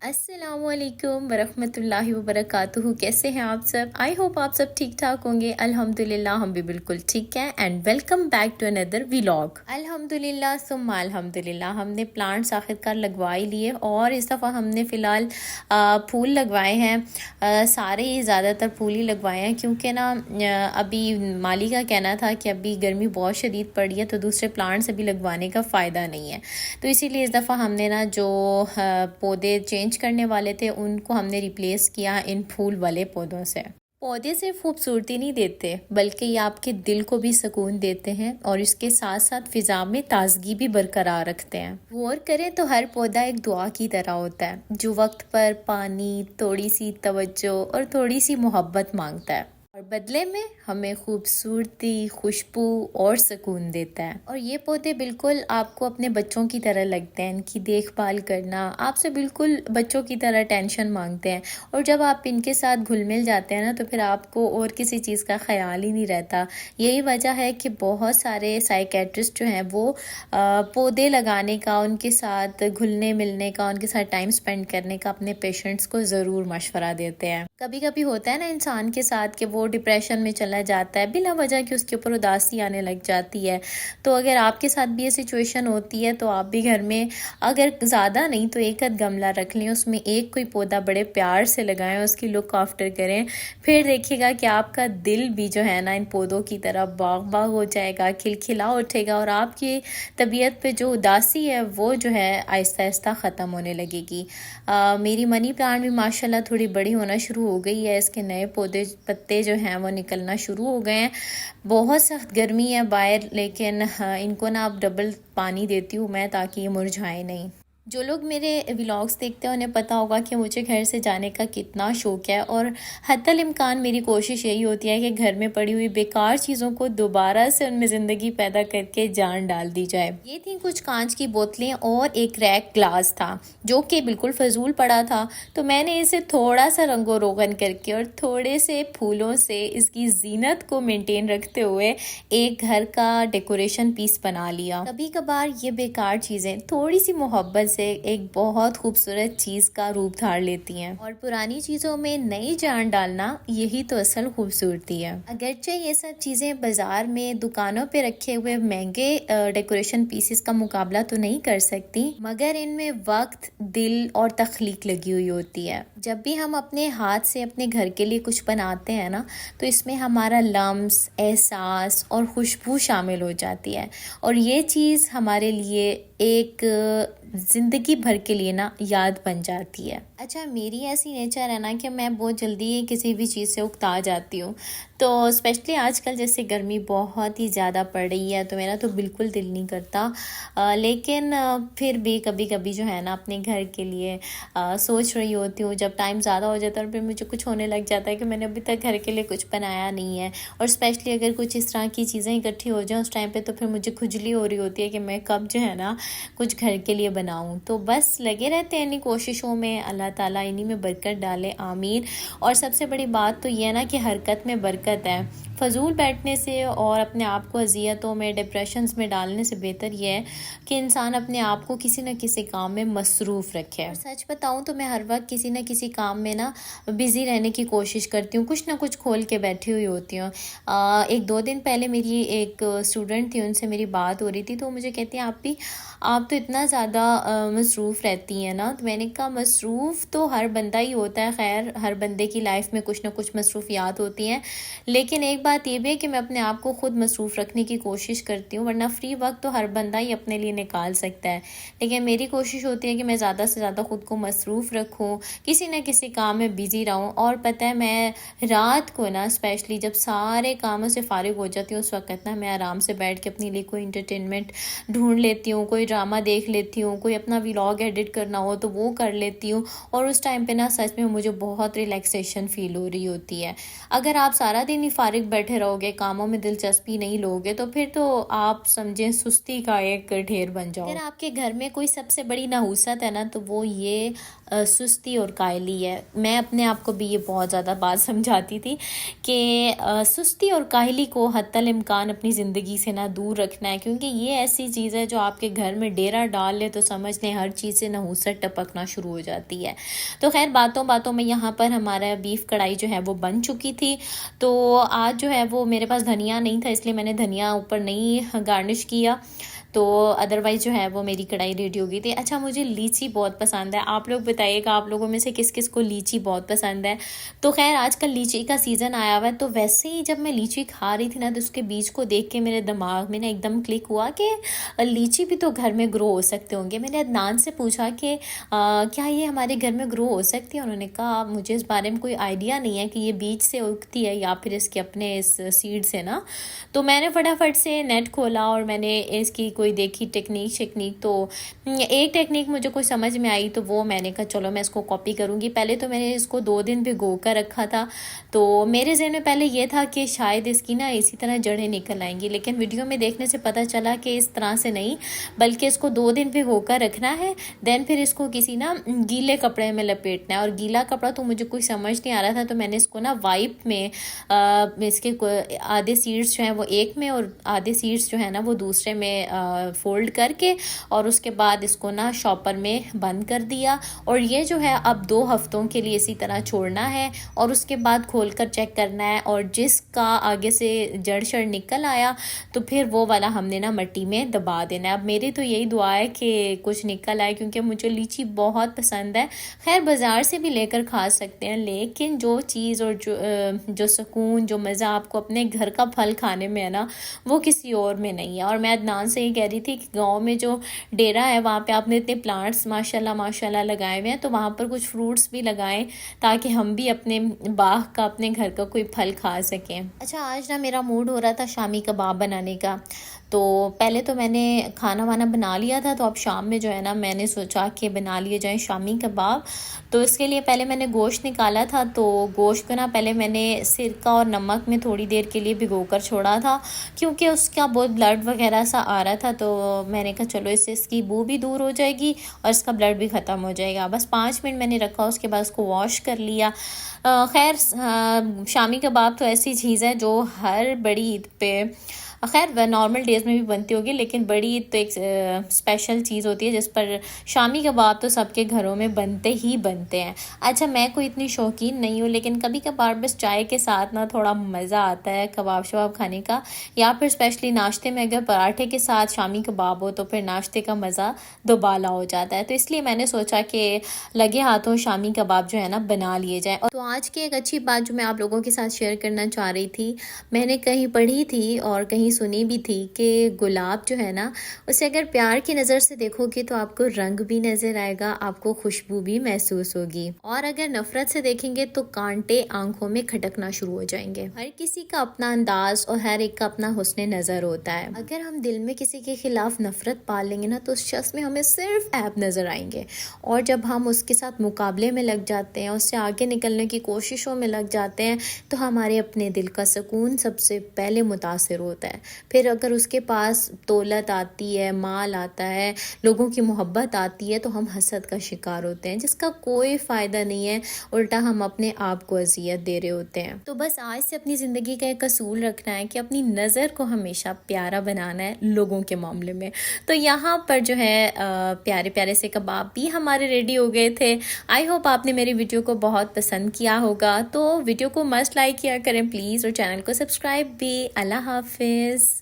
अस्सलामुअलैकुम वरहमतुल्लाहि वबरकातुहू। कैसे हैं आप सब? आई होप आप सब ठीक ठाक होंगे। अल्हम्दुलिल्लाह हम भी बिल्कुल ठीक हैं। And welcome back to another vlog. अल्हम्दुलिल्लाह सुम्मा अल्हम्दुलिल्लाह हमने प्लांट्स आखिरकार लगवा ही लिए और इस दफ़ा हमने फ़िलहाल फूल लगवाए हैं। सारे ही ज़्यादातर फूल ही लगवाए हैं क्योंकि ना अभी माली का कहना था कि अभी गर्मी बहुत शदीद पड़ी है तो दूसरे प्लांट्स अभी लगवाने का फ़ायदा नहीं है। तो इसीलिए इस दफ़ा हमने ना जो पौधे चेंज करने वाले थे उनको हमने रिप्लेस किया इन फूल वाले पौधों से। पौधे सिर्फ खूबसूरती नहीं देते बल्कि ये आपके दिल को भी सुकून देते हैं और इसके साथ साथ फिजा में ताजगी भी बरकरार रखते हैं। गौर करें तो हर पौधा एक दुआ की तरह होता है जो वक्त पर पानी, थोड़ी सी तवज्जो और थोड़ी सी मोहब्बत मांगता है और बदले में हमें खूबसूरती, खुशबू और सुकून देता है। और ये पौधे बिल्कुल आपको अपने बच्चों की तरह लगते हैं। इनकी देखभाल करना आपसे बिल्कुल बच्चों की तरह टेंशन मांगते हैं और जब आप इनके साथ घुल मिल जाते हैं ना तो फिर आपको और किसी चीज़ का ख्याल ही नहीं रहता। यही वजह है कि बहुत सारे साइकेट्रिस्ट जो हैं वो पौधे लगाने का, उनके साथ घुलने मिलने का, उनके साथ टाइम स्पेंड करने का अपने पेशेंट्स को ज़रूर मशवरा देते हैं। कभी कभी होता है ना इंसान के साथ कि वो डिप्रेशन में चला जाता है बिना वजह कि उसके ऊपर उदासी आने लग जाती है। तो अगर आपके साथ भी ये सिचुएशन होती है तो आप भी घर में अगर ज़्यादा नहीं तो एक आध गमला रख लें, उसमें एक कोई पौधा बड़े प्यार से लगाएं, उसकी लुक आफ्टर करें। फिर देखिएगा कि आपका दिल भी जो है ना इन पौधों की तरह बाग बाग हो जाएगा, खिलखिला उठेगा और आपकी तबीयत पे जो उदासी है वो जो है आहिस्ता आहिस्ता ख़त्म होने लगेगी। मेरी मनी प्लांट भी माशाल्लाह थोड़ी बड़ी होना शुरू हो गई है। इसके नए पौधे पत्ते जो हैं वो निकलना शुरू हो गए हैं। बहुत सख्त गर्मी है बाहर लेकिन इनको ना अब डबल पानी देती हूँ मैं ताकि ये मुरझाए नहीं। जो लोग मेरे व्लॉग्स देखते हैं उन्हें पता होगा कि मुझे घर से जाने का कितना शौक़ है और हत्तल इम्कान मेरी कोशिश यही होती है कि घर में पड़ी हुई बेकार चीज़ों को दोबारा से उनमें ज़िंदगी पैदा करके जान डाल दी जाए। ये थी कुछ कांच की बोतलें और एक रैक ग्लास था जो कि बिल्कुल फजूल पड़ा था। तो मैंने इसे थोड़ा सा रंगो रोगन करके और थोड़े से फूलों से इसकी जीनत को मेनटेन रखते हुए एक घर का डेकोरेशन पीस बना लिया। कभी कभार ये बेकार चीज़ें थोड़ी सी मोहब्बत से एक बहुत खूबसूरत चीज का रूप धार लेती हैं और पुरानी चीजों में नई जान डालना यही तो असल खूबसूरती है। अगरचे ये सब चीजें बाजार में दुकानों पे रखे हुए महंगे डेकोरेशन पीसेस का मुकाबला तो नहीं कर सकती, मगर इनमें वक्त, दिल और तख्लीक लगी हुई होती है। जब भी हम अपने हाथ से अपने घर के लिए कुछ बनाते हैं ना तो इसमें हमारा लम्स, एहसास और खुशबू शामिल हो जाती है और ये चीज़ हमारे लिए एक ज़िंदगी भर के लिए ना याद बन जाती है। अच्छा, मेरी ऐसी नेचर है ना कि मैं बहुत जल्दी किसी भी चीज़ से उकता जाती हूँ। तो स्पेशली आजकल जैसे गर्मी बहुत ही ज़्यादा पड़ रही है तो मेरा तो बिल्कुल दिल नहीं करता। लेकिन फिर भी कभी कभी जो है ना अपने घर के लिए सोच रही होती हूँ। जब टाइम ज़्यादा हो जाता है और फिर मुझे कुछ होने लग जाता है कि मैंने अभी तक घर के लिए कुछ बनाया नहीं है और स्पेशली अगर कुछ इस तरह की चीज़ें इकट्ठी हो जाएँ उस टाइम पे तो फिर मुझे खुजली हो रही होती है कि मैं कब जो है ना कुछ घर के लिए बनाऊँ। तो बस लगे रहते हैं इन्हीं कोशिशों में। अल्लाह ताला इन्हीं में बरकत डाले, आमीन। और सबसे बड़ी बात तो ये है ना कि हरकत में बरकत है। फजूल बैठने से और अपने आप को अजियतों में, डिप्रेशंस में डालने से बेहतर ये है कि इंसान अपने आप को किसी न किसी काम में मसरूफ़ रखे। और सच बताऊं तो मैं हर वक्त किसी न किसी काम में ना बिज़ी रहने की कोशिश करती हूँ, कुछ ना कुछ खोल के बैठी हुई होती हूँ। एक दो दिन पहले मेरी एक स्टूडेंट थी, उनसे मेरी बात हो रही थी तो मुझे कहती हैं आप तो इतना ज़्यादा मसरूफ़ रहती हैं ना। तो मैंने कहा मसरूफ़ तो हर बंदा ही होता है, खैर हर बंदे की लाइफ में कुछ ना कुछ मसरूफियात होती हैं, लेकिन एक बात ये भी है कि मैं अपने आप को खुद मसरूफ़ रखने की कोशिश करती हूँ, वरना फ्री वक्त तो हर बंदा ही अपने लिए निकाल सकता है। लेकिन मेरी कोशिश होती है कि मैं ज़्यादा से ज़्यादा खुद को मसरूफ़ रखूँ, किसी न किसी काम में बिज़ी रहूँ। और पता है मैं रात को ना स्पेशली जब सारे कामों से फ़ारिग हो जाती हूँ उस वक्त ना मैं आराम से बैठ के अपने लिए कोई इंटरटेनमेंट ढूंढ लेती हूँ, कोई ड्रामा देख लेती हूँ, कोई अपना व्लॉग एडिट करना हो तो वो कर लेती हूँ। और उस टाइम पे ना सच में मुझे बहुत रिलैक्सेशन फील हो रही होती है। अगर आप सारा दिन ही फारिग बैठे रहोगे, कामों में दिलचस्पी नहीं लोगे तो फिर तो आप समझें सुस्ती का एक ढेर बन जाओ। अगर आपके घर में कोई सबसे बड़ी नहुसत है ना तो वो ये सुस्ती और काहली है। मैं अपने आप को भी ये बहुत ज़्यादा बात समझाती थी कि सुस्ती और काहली को हत्तल इम्कान अपनी ज़िंदगी से ना दूर रखना है, क्योंकि ये ऐसी चीज़ है जो आपके घर में डेरा डाल ले तो समझ लें हर चीज़ से नहुसत टपकना शुरू हो जाती है। तो खैर बातों बातों में यहाँ पर हमारा बीफ कढ़ाई जो है वो बन चुकी थी। तो आज जो है वो मेरे पास धनिया नहीं था, इसलिए मैंने धनिया ऊपर नहीं गार्निश किया, तो अदरवाइज़ जो है वो मेरी कढ़ाई रेडी हो गई थी। अच्छा, मुझे लीची बहुत पसंद है। आप लोग बताइएगा आप लोगों में से किस किस को लीची बहुत पसंद है। तो खैर आजकल लीची का सीज़न आया हुआ है, तो वैसे ही जब मैं लीची खा रही थी ना, तो उसके बीज को देख के मेरे दिमाग में ना एकदम क्लिक हुआ कि लीची भी तो घर में ग्रो हो सकते होंगे। मैंने अदनान से पूछा कि क्या ये हमारे घर में ग्रो हो सकती है। उन्होंने कहा मुझे इस बारे में कोई आइडिया नहीं है कि ये बीज से उगती है या फिर इसके अपने इस सीड से ना। तो मैंने फटाफट से नेट खोला और मैंने इसकी कोई देखी टेक्निक। तो एक टेक्निक मुझे कोई समझ में आई, तो वो मैंने कहा चलो मैं इसको कॉपी करूँगी। पहले तो मैंने इसको 2 दिन भिगो कर रखा था, तो मेरे ज़हन में पहले ये था कि शायद इसकी ना इसी तरह जड़ें निकल आएंगी, लेकिन वीडियो में देखने से पता चला कि इस तरह से नहीं, बल्कि इसको 2 दिन भिगो कर रखना है। देन फिर इसको किसी ना गीले कपड़े में लपेटना है, और गीला कपड़ा तो मुझे कोई समझ नहीं आ रहा था, तो मैंने इसको ना वाइप में इसके आधे सीड्स जो हैं वो एक में और आधे सीड्स जो है ना वो दूसरे में फोल्ड करके, और उसके बाद इसको ना शॉपर में बंद कर दिया। और ये जो है अब 2 हफ्तों के लिए इसी तरह छोड़ना है, और उसके बाद खोलकर चेक करना है, और जिसका आगे से जड़ शड़ निकल आया तो फिर वो वाला हमने ना मिट्टी में दबा देना है। अब मेरी तो यही दुआ है कि कुछ निकल आए, क्योंकि मुझे लीची बहुत पसंद है। खैर बाज़ार से भी लेकर खा सकते हैं, लेकिन जो चीज़ और जो सुकून जो मज़ा आपको अपने घर का फल खाने में है ना, वो किसी और में नहीं है। और मैं अदनान से ये कह रही थी कि गांव में जो डेरा है वहाँ पे आपने इतने प्लांट्स माशाल्लाह लगाए हुए हैं, तो वहाँ पर कुछ फ्रूट्स भी लगाएं ताकि हम भी अपने बाग का अपने घर का कोई फल खा सकें। अच्छा, आज ना मेरा मूड हो रहा था शामी कबाब बनाने का। तो पहले तो मैंने खाना वाना बना लिया था, तो अब शाम में जो है ना मैंने सोचा कि बना लिए जाएं शामी कबाब। तो इसके लिए पहले मैंने गोश्त निकाला था, तो गोश्त को ना पहले मैंने सिरका और नमक में थोड़ी देर के लिए भिगोकर छोड़ा था, क्योंकि उसका बहुत ब्लड वगैरह सा आ रहा था। तो मैंने कहा चलो इससे इसकी बू भी दूर हो जाएगी और इसका ब्लड भी ख़त्म हो जाएगा। बस 5 मिनट मैंने रखा, उसके बाद उसको वॉश कर लिया। खैर शामी कबाब तो ऐसी चीज़ है जो हर बड़ी ईद पे, खैर नॉर्मल डेज़ में भी बनती होगी, लेकिन बड़ी ईद तो एक स्पेशल चीज़ होती है जिस पर शामी कबाब तो सबके घरों में बनते ही बनते हैं। अच्छा, मैं कोई इतनी शौकीन नहीं हूँ, लेकिन कभी कभार बस चाय के साथ ना थोड़ा मज़ा आता है कबाब शबाब खाने का, या फिर स्पेशली नाश्ते में अगर पराठे के साथ शामी कबाब हो तो फिर नाश्ते का मज़ा दोबाला हो जाता है। तो इसलिए मैंने सोचा कि लगे हाथों शामी कबाब जो है ना बना लिए जाए। और तो आज की एक अच्छी बात जो मैं आप लोगों के साथ शेयर करना चाह रही थी, मैंने कहीं पढ़ी थी और कहीं सुनी भी थी कि गुलाब जो है ना उसे अगर प्यार की नज़र से देखोगे तो आपको रंग भी नज़र आएगा, आपको खुशबू भी महसूस होगी, और अगर नफरत से देखेंगे तो कांटे आंखों में खटकना शुरू हो जाएंगे। हर किसी का अपना अंदाज और हर एक का अपना हुस्न नज़र होता है। अगर हम दिल में किसी के खिलाफ नफरत पाल लेंगे ना तो उस शख्स में हमें सिर्फ ऐब नज़र आएंगे, और जब हम उसके साथ मुकाबले में लग जाते हैं, उससे आगे निकलने की कोशिशों में लग जाते हैं, तो हमारे अपने दिल का सुकून सबसे पहले मुतासिर होता है। फिर अगर उसके पास दौलत आती है, माल आता है, लोगों की मोहब्बत आती है, तो हम हसद का शिकार होते हैं, जिसका कोई फ़ायदा नहीं है, उल्टा हम अपने आप को अजियत दे रहे होते हैं। तो बस आज से अपनी ज़िंदगी का एक असूल रखना है कि अपनी नज़र को हमेशा प्यारा बनाना है लोगों के मामले में। तो यहाँ पर जो है प्यारे प्यारे से कबाब भी हमारे रेडी हो गए थे। आई होप आपने मेरी वीडियो को बहुत पसंद किया होगा, तो वीडियो को मस्ट लाइक किया करें प्लीज़, और चैनल को सब्सक्राइब भी। अल्लाह हाफिज़।